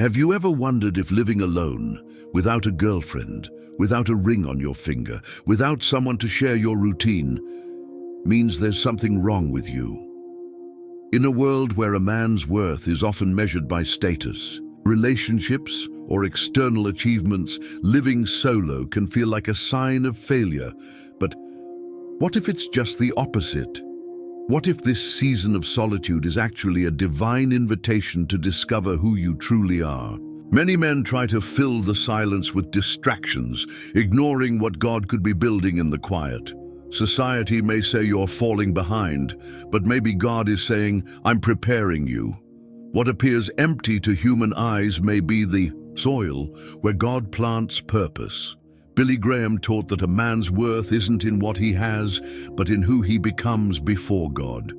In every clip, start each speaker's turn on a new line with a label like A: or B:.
A: Have you ever wondered if living alone, without a girlfriend, without a ring on your finger, without someone to share your routine, means there's something wrong with you? In a world where a man's worth is often measured by status, relationships, or external achievements, living solo can feel like a sign of failure. But what if it's just the opposite? What if this season of solitude is actually a divine invitation to discover who you truly are? Many men try to fill the silence with distractions, ignoring what God could be building in the quiet. Society may say you're falling behind, but maybe God is saying, I'm preparing you. What appears empty to human eyes may be the soil where God plants purpose. Billy Graham taught that a man's worth isn't in what he has, but in who he becomes before God.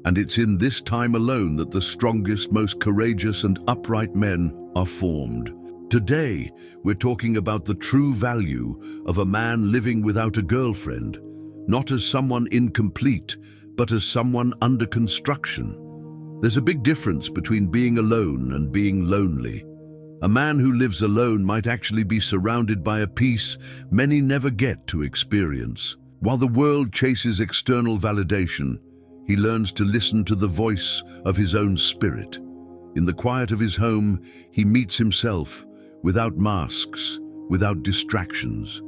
A: And it's in this time alone that the strongest, most courageous and upright men are formed. Today, we're talking about the true value of a man living without a girlfriend, not as someone incomplete, but as someone under construction. There's a big difference between being alone and being lonely. A man who lives alone might actually be surrounded by a peace many never get to experience. While the world chases external validation, he learns to listen to the voice of his own spirit. In the quiet of his home, he meets himself without masks, without distractions.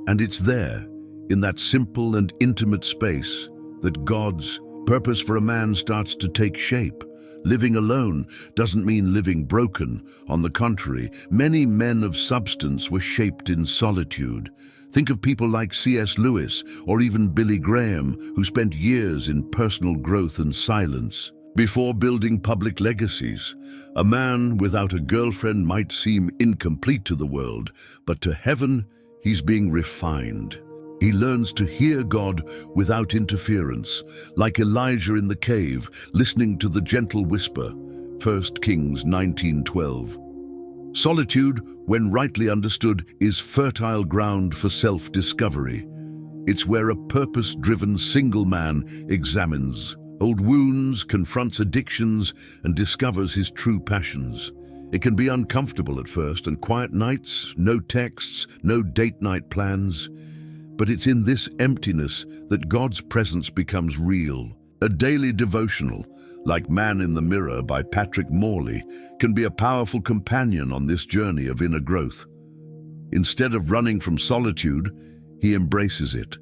A: And it's there, in that simple and intimate space, that God's purpose for a man starts to take shape. Living alone doesn't mean living broken. On the contrary, many men of substance were shaped in solitude. Think of people like C.S. Lewis or even Billy Graham, who spent years in personal growth and silence. Before building public legacies, a man without a girlfriend might seem incomplete to the world, but to heaven, he's being refined. He learns to hear God without interference, like Elijah in the cave, listening to the gentle whisper, 1 Kings 19:12. Solitude, when rightly understood, is fertile ground for self-discovery. It's where a purpose-driven single man examines old wounds, confronts addictions, and discovers his true passions. It can be uncomfortable at first, and quiet nights, no texts, no date night plans. But it's in this emptiness that God's presence becomes real. A daily devotional, like Man in the Mirror by Patrick Morley, can be a powerful companion on this journey of inner growth. Instead of running from solitude, he embraces it.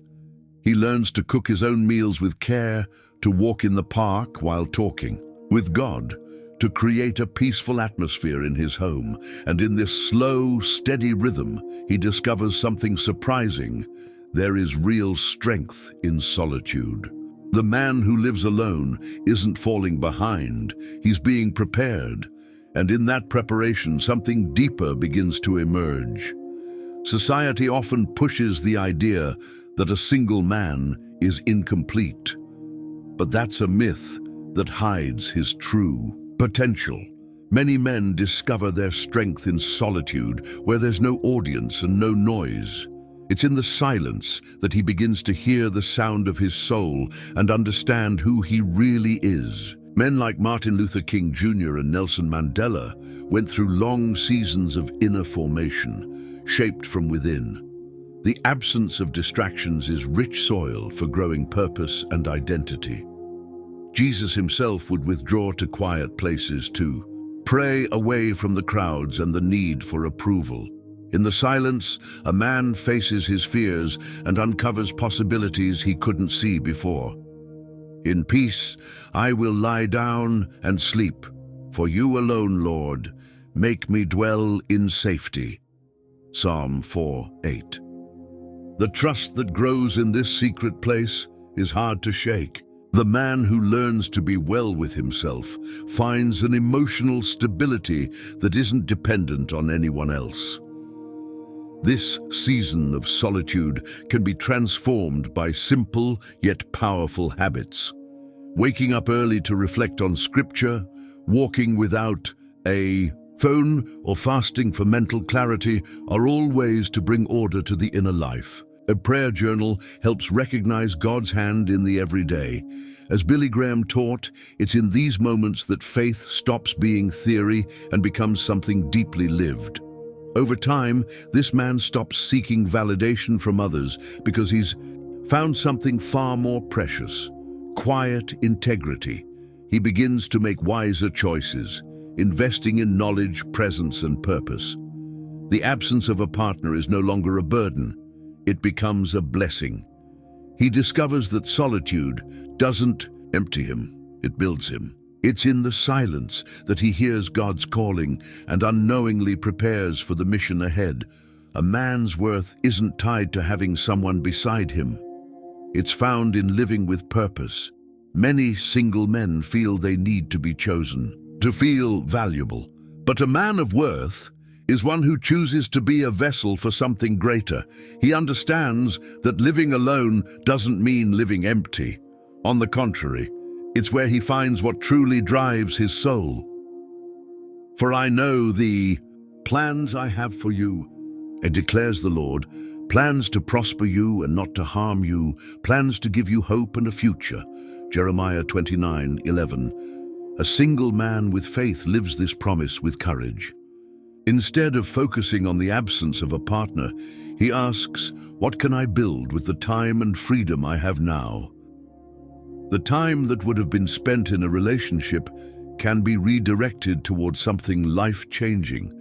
A: He learns to cook his own meals with care, to walk in the park while talking with God, to create a peaceful atmosphere in his home. And in this slow, steady rhythm, he discovers something surprising. There is real strength in solitude. The man who lives alone isn't falling behind, he's being prepared. And in that preparation, something deeper begins to emerge. Society often pushes the idea that a single man is incomplete. But that's a myth that hides his true potential. Many men discover their strength in solitude, where there's no audience and no noise. It's in the silence that he begins to hear the sound of his soul and understand who he really is. Men like Martin Luther King Jr. and Nelson Mandela went through long seasons of inner formation, shaped from within. The absence of distractions is rich soil for growing purpose and identity. Jesus himself would withdraw to quiet places to pray away from the crowds and the need for approval. In the silence, a man faces his fears and uncovers possibilities he couldn't see before. In peace, I will lie down and sleep, for you alone, Lord, make me dwell in safety. Psalm 4:8. The trust that grows in this secret place is hard to shake. The man who learns to be well with himself finds an emotional stability that isn't dependent on anyone else. This season of solitude can be transformed by simple yet powerful habits. Waking up early to reflect on scripture, walking without a phone, or fasting for mental clarity are all ways to bring order to the inner life. A prayer journal helps recognize God's hand in the everyday. As Billy Graham taught, it's in these moments that faith stops being theory and becomes something deeply lived. Over time, this man stops seeking validation from others because he's found something far more precious: quiet integrity. He begins to make wiser choices, investing in knowledge, presence, and purpose. The absence of a partner is no longer a burden. It becomes a blessing. He discovers that solitude doesn't empty him, it builds him. It's in the silence that he hears God's calling and unknowingly prepares for the mission ahead. A man's worth isn't tied to having someone beside him. It's found in living with purpose. Many single men feel they need to be chosen, to feel valuable. But a man of worth is one who chooses to be a vessel for something greater. He understands that living alone doesn't mean living empty. On the contrary, it's where he finds what truly drives his soul. For I know the plans I have for you, it declares the Lord, plans to prosper you and not to harm you, plans to give you hope and a future. Jeremiah 29:11. A single man with faith lives this promise with courage. Instead of focusing on the absence of a partner, he asks, what can I build with the time and freedom I have now? The time that would have been spent in a relationship can be redirected towards something life-changing: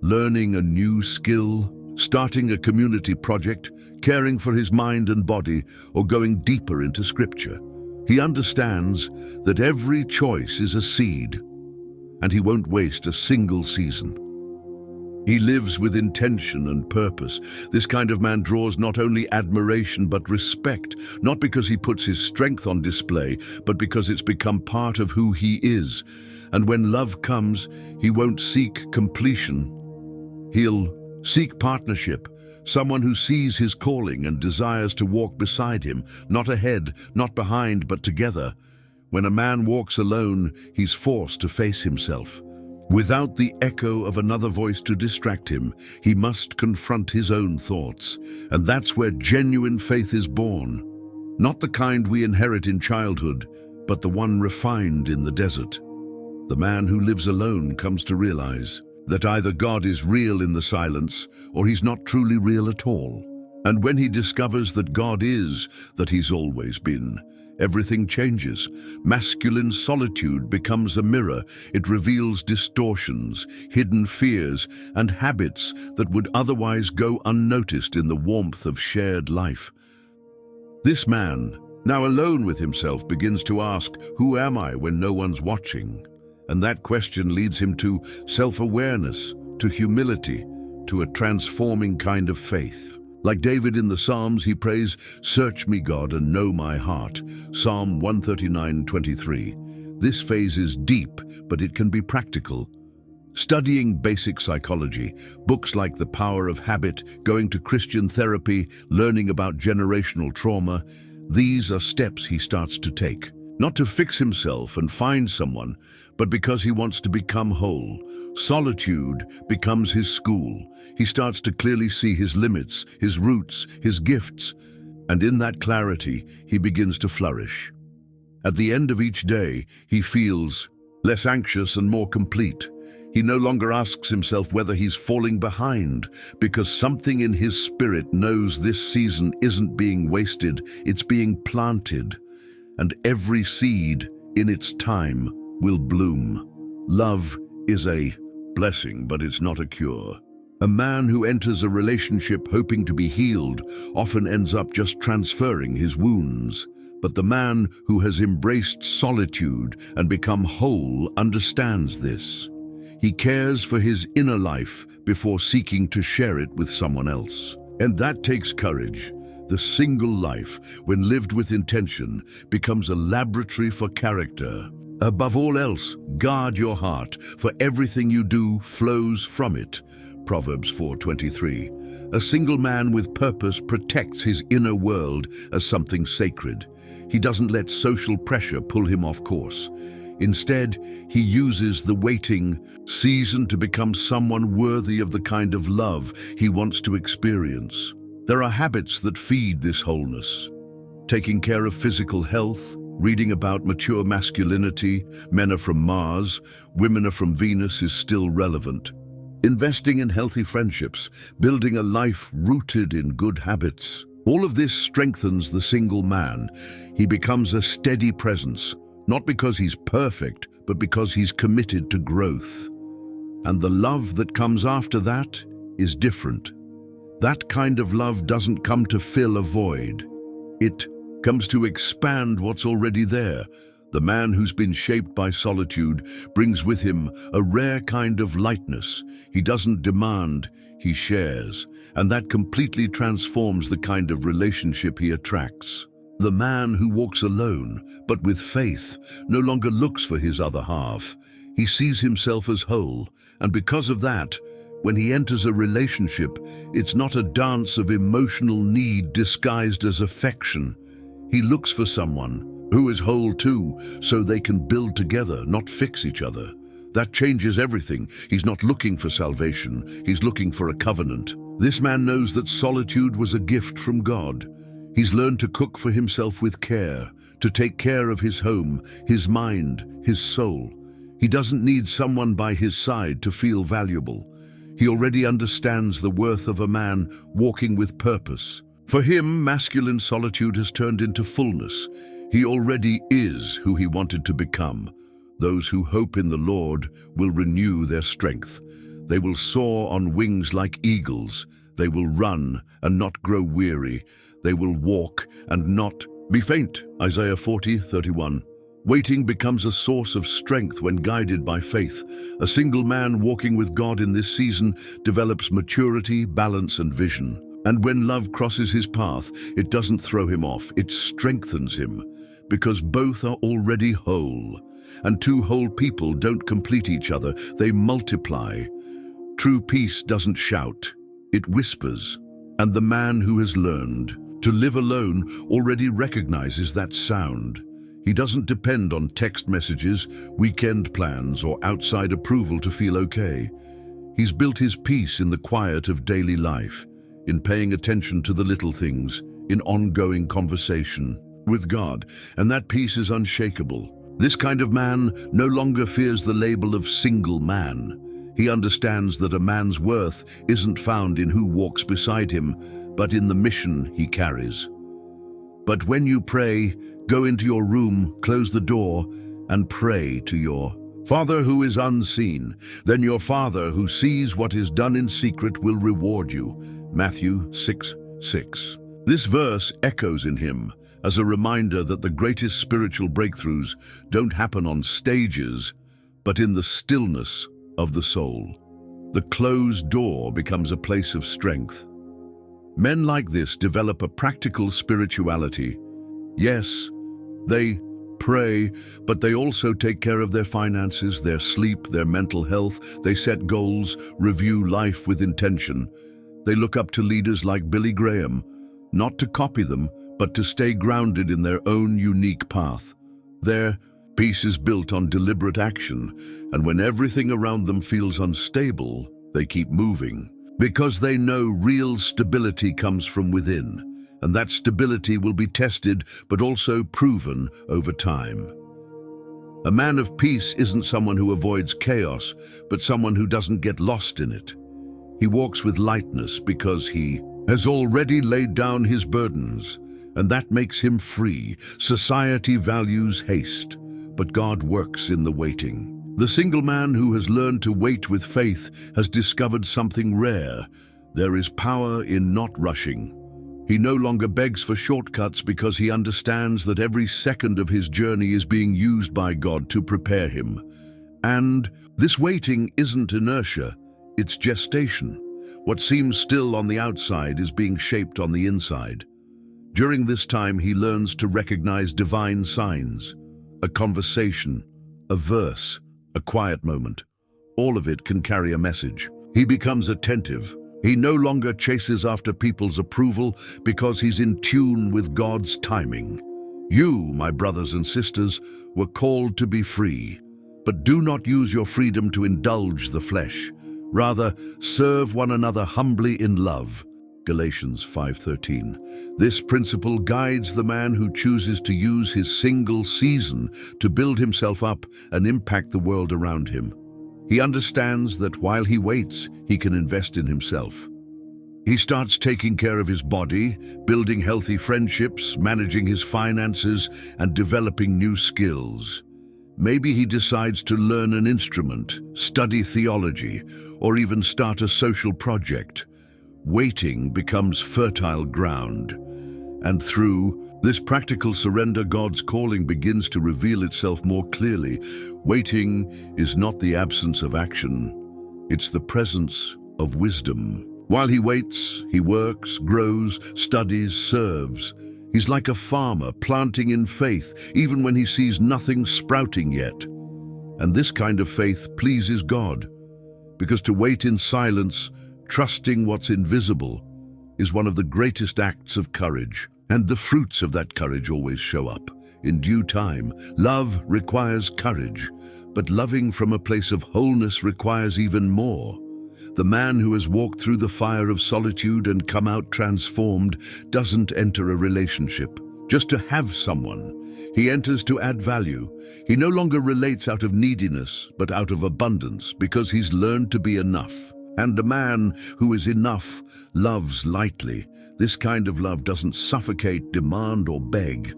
A: learning a new skill, starting a community project, caring for his mind and body, or going deeper into Scripture. He understands that every choice is a seed, and he won't waste a single season. He lives with intention and purpose. This kind of man draws not only admiration but respect, not because he puts his strength on display, but because it's become part of who he is. And when love comes, he won't seek completion. He'll seek partnership, someone who sees his calling and desires to walk beside him, not ahead, not behind, but together. When a man walks alone, he's forced to face himself. Without the echo of another voice to distract him, he must confront his own thoughts. And that's where genuine faith is born. Not the kind we inherit in childhood, but the one refined in the desert. The man who lives alone comes to realize that either God is real in the silence, or he's not truly real at all. And when he discovers that God is, that he's always been, everything changes. Masculine solitude becomes a mirror. It reveals distortions, hidden fears, and habits that would otherwise go unnoticed in the warmth of shared life. This man, now alone with himself, begins to ask, who am I when no one's watching? And that question leads him to self-awareness, to humility, to a transforming kind of faith. Like David in the Psalms, he prays, "Search me, God, and know my heart." Psalm 139:23. This phase is deep, but it can be practical. Studying basic psychology, books like The Power of Habit, going to Christian therapy, learning about generational trauma, these are steps he starts to take. Not to fix himself and find someone, but because he wants to become whole. Solitude becomes his school. He starts to clearly see his limits, his roots, his gifts, and in that clarity, he begins to flourish. At the end of each day, he feels less anxious and more complete. He no longer asks himself whether he's falling behind, because something in his spirit knows this season isn't being wasted, it's being planted. And every seed in its time will bloom. Love is a blessing, but it's not a cure. A man who enters a relationship hoping to be healed often ends up just transferring his wounds. But the man who has embraced solitude and become whole understands this. He cares for his inner life before seeking to share it with someone else. And that takes courage. The single life, when lived with intention, becomes a laboratory for character. Above all else, guard your heart, for everything you do flows from it. Proverbs 4:23. A single man with purpose protects his inner world as something sacred. He doesn't let social pressure pull him off course. Instead, he uses the waiting season to become someone worthy of the kind of love he wants to experience. There are habits that feed this wholeness. Taking care of physical health, reading about mature masculinity, men are from Mars, women are from Venus is still relevant. Investing in healthy friendships, building a life rooted in good habits. All of this strengthens the single man. He becomes a steady presence, not because he's perfect, but because he's committed to growth. And the love that comes after that is different. That kind of love doesn't come to fill a void. It comes to expand what's already there. The man who's been shaped by solitude brings with him a rare kind of lightness. He doesn't demand, he shares, and that completely transforms the kind of relationship he attracts. The man who walks alone, but with faith, no longer looks for his other half. He sees himself as whole, and because of that, when he enters a relationship, it's not a dance of emotional need disguised as affection. He looks for someone who is whole too, so they can build together, not fix each other. That changes everything. He's not looking for salvation, he's looking for a covenant. This man knows that solitude was a gift from God. He's learned to cook for himself with care, to take care of his home, his mind, his soul. He doesn't need someone by his side to feel valuable. He already understands the worth of a man walking with purpose. For him, masculine solitude has turned into fullness. He already is who he wanted to become. Those who hope in the Lord will renew their strength. They will soar on wings like eagles. They will run and not grow weary. They will walk and not be faint. Isaiah 40:31. Waiting becomes a source of strength when guided by faith. A single man walking with God in this season develops maturity, balance, and vision. And when love crosses his path, it doesn't throw him off, it strengthens him, because both are already whole. And two whole people don't complete each other, they multiply. True peace doesn't shout, it whispers. And the man who has learned to live alone already recognizes that sound. He doesn't depend on text messages, weekend plans, or outside approval to feel okay. He's built his peace in the quiet of daily life, in paying attention to the little things, in ongoing conversation with God, and that peace is unshakable. This kind of man no longer fears the label of single man. He understands that a man's worth isn't found in who walks beside him, but in the mission he carries. But when you pray, go into your room, close the door, and pray to your Father who is unseen. Then your Father who sees what is done in secret will reward you. Matthew 6:6. This verse echoes in him as a reminder that the greatest spiritual breakthroughs don't happen on stages, but in the stillness of the soul. The closed door becomes a place of strength. Men like this develop a practical spirituality. Yes, they pray, but they also take care of their finances, their sleep, their mental health. They set goals, review life with intention. They look up to leaders like Billy Graham, not to copy them, but to stay grounded in their own unique path. Their peace is built on deliberate action, and when everything around them feels unstable, they keep moving. Because they know real stability comes from within, and that stability will be tested but also proven over time. A man of peace isn't someone who avoids chaos, but someone who doesn't get lost in it. He walks with lightness because he has already laid down his burdens, and that makes him free. Society values haste, but God works in the waiting. The single man who has learned to wait with faith has discovered something rare. There is power in not rushing. He no longer begs for shortcuts because he understands that every second of his journey is being used by God to prepare him. And this waiting isn't inertia, it's gestation. What seems still on the outside is being shaped on the inside. During this time, he learns to recognize divine signs, a conversation, a verse, a quiet moment. All of it can carry a message. He becomes attentive. He no longer chases after people's approval because he's in tune with God's timing. You, my brothers and sisters, were called to be free, but do not use your freedom to indulge the flesh. Rather, serve one another humbly in love. Galatians 5:13. This principle guides the man who chooses to use his single season to build himself up and impact the world around him. He understands that while he waits, he can invest in himself. He starts taking care of his body, building healthy friendships, managing his finances, and developing new skills. Maybe he decides to learn an instrument, study theology, or even start a social project. Waiting becomes fertile ground. And through this practical surrender, God's calling begins to reveal itself more clearly. Waiting is not the absence of action, it's the presence of wisdom. While he waits, he works, grows, studies, serves. He's like a farmer planting in faith, even when he sees nothing sprouting yet. And this kind of faith pleases God, because to wait in silence, trusting what's invisible, is one of the greatest acts of courage. And the fruits of that courage always show up in due time. Love requires courage, but loving from a place of wholeness requires even more. The man who has walked through the fire of solitude and come out transformed doesn't enter a relationship just to have someone. He enters to add value. He no longer relates out of neediness, but out of abundance, because he's learned to be enough. And a man who is enough loves lightly. This kind of love doesn't suffocate, demand, or beg.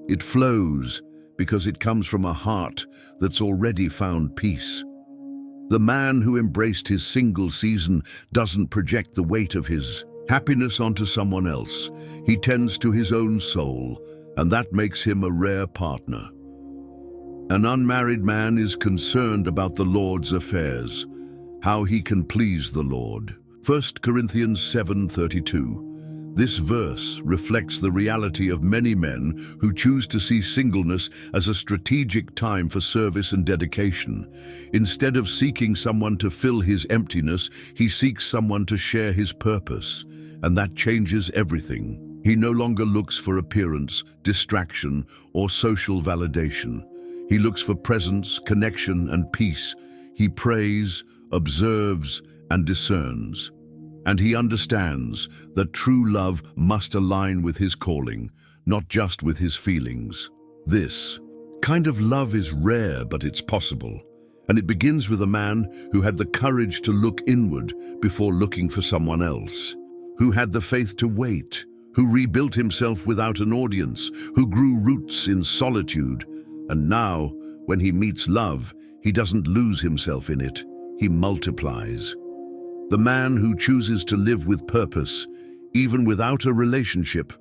A: It flows because it comes from a heart that's already found peace. The man who embraced his single season doesn't project the weight of his happiness onto someone else. He tends to his own soul, and that makes him a rare partner. An unmarried man is concerned about the Lord's affairs, how he can please the Lord. 1 Corinthians 7:32. This verse reflects the reality of many men who choose to see singleness as a strategic time for service and dedication. Instead of seeking someone to fill his emptiness, he seeks someone to share his purpose, and that changes everything. He no longer looks for appearance, distraction, or social validation. He looks for presence, connection, and peace. He prays, observes, and discerns. And he understands that true love must align with his calling, not just with his feelings. This kind of love is rare, but it's possible. And it begins with a man who had the courage to look inward before looking for someone else, who had the faith to wait, who rebuilt himself without an audience, who grew roots in solitude. And now, when he meets love, he doesn't lose himself in it, he multiplies. The man who chooses to live with purpose, even without a relationship,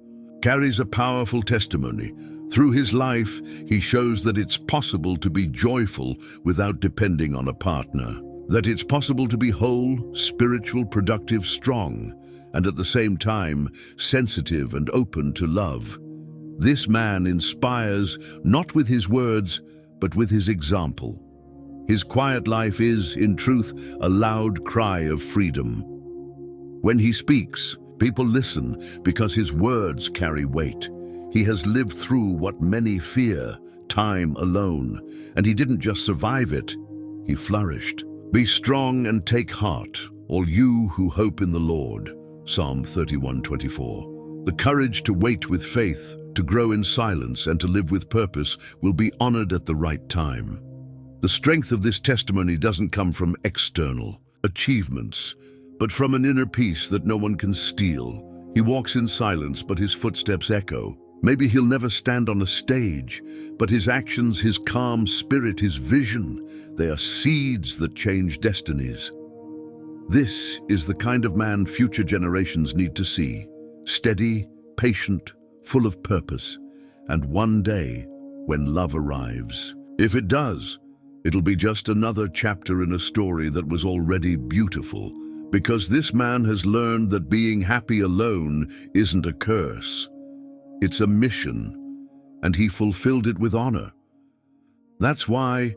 A: carries a powerful testimony. Through his life, he shows that it's possible to be joyful without depending on a partner, that it's possible to be whole, spiritual, productive, strong, and at the same time, sensitive and open to love. This man inspires not with his words, but with his example. His quiet life is, in truth, a loud cry of freedom. When he speaks, people listen because his words carry weight. He has lived through what many fear, time alone, and he didn't just survive it, he flourished. Be strong and take heart, all you who hope in the Lord. Psalm 31:24. The courage to wait with faith, to grow in silence, and to live with purpose will be honored at the right time. The strength of this testimony doesn't come from external achievements, but from an inner peace that no one can steal. He walks in silence, but his footsteps echo. Maybe he'll never stand on a stage, but his actions, his calm spirit, his vision, they are seeds that change destinies. This is the kind of man future generations need to see. Steady, patient, full of purpose, and one day, when love arrives, if it does, it'll be just another chapter in a story that was already beautiful, because this man has learned that being happy alone isn't a curse. It's a mission, and he fulfilled it with honor. That's why,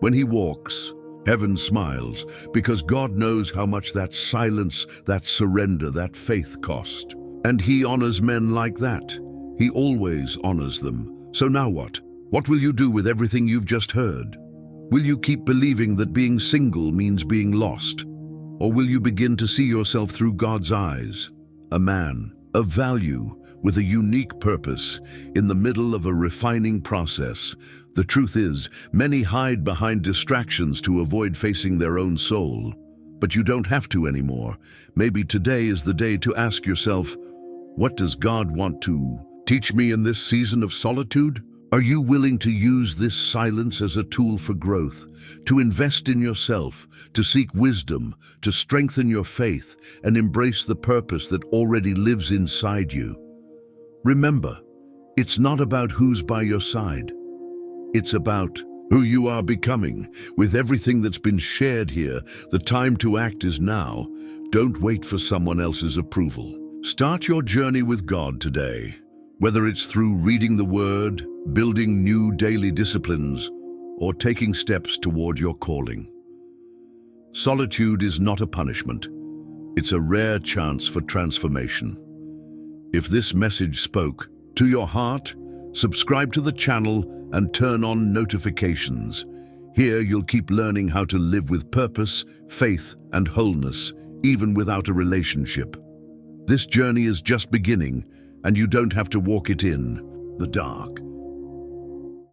A: when he walks, heaven smiles, because God knows how much that silence, that surrender, that faith cost. And he honors men like that. He always honors them. So now what? What will you do with everything you've just heard? Will you keep believing that being single means being lost? Or will you begin to see yourself through God's eyes? a man of value with a unique purpose in the middle of a refining process. The truth is, many hide behind distractions to avoid facing their own soul. But you don't have to anymore. Maybe today is the day to ask yourself, what does God want to teach me in this season of solitude? Are you willing to use this silence as a tool for growth, to invest in yourself, to seek wisdom, to strengthen your faith, and embrace the purpose that already lives inside you? Remember, it's not about who's by your side. It's about who you are becoming. With everything that's been shared here, the time to act is now. Don't wait for someone else's approval. Start your journey with God today, whether it's through reading the Word, building new daily disciplines, or taking steps toward your calling. Solitude is not a punishment. It's a rare chance for transformation. If this message spoke to your heart, subscribe to the channel and turn on notifications. Here you'll keep learning how to live with purpose, faith, and wholeness, even without a relationship. This journey is just beginning, and you don't have to walk it in the dark.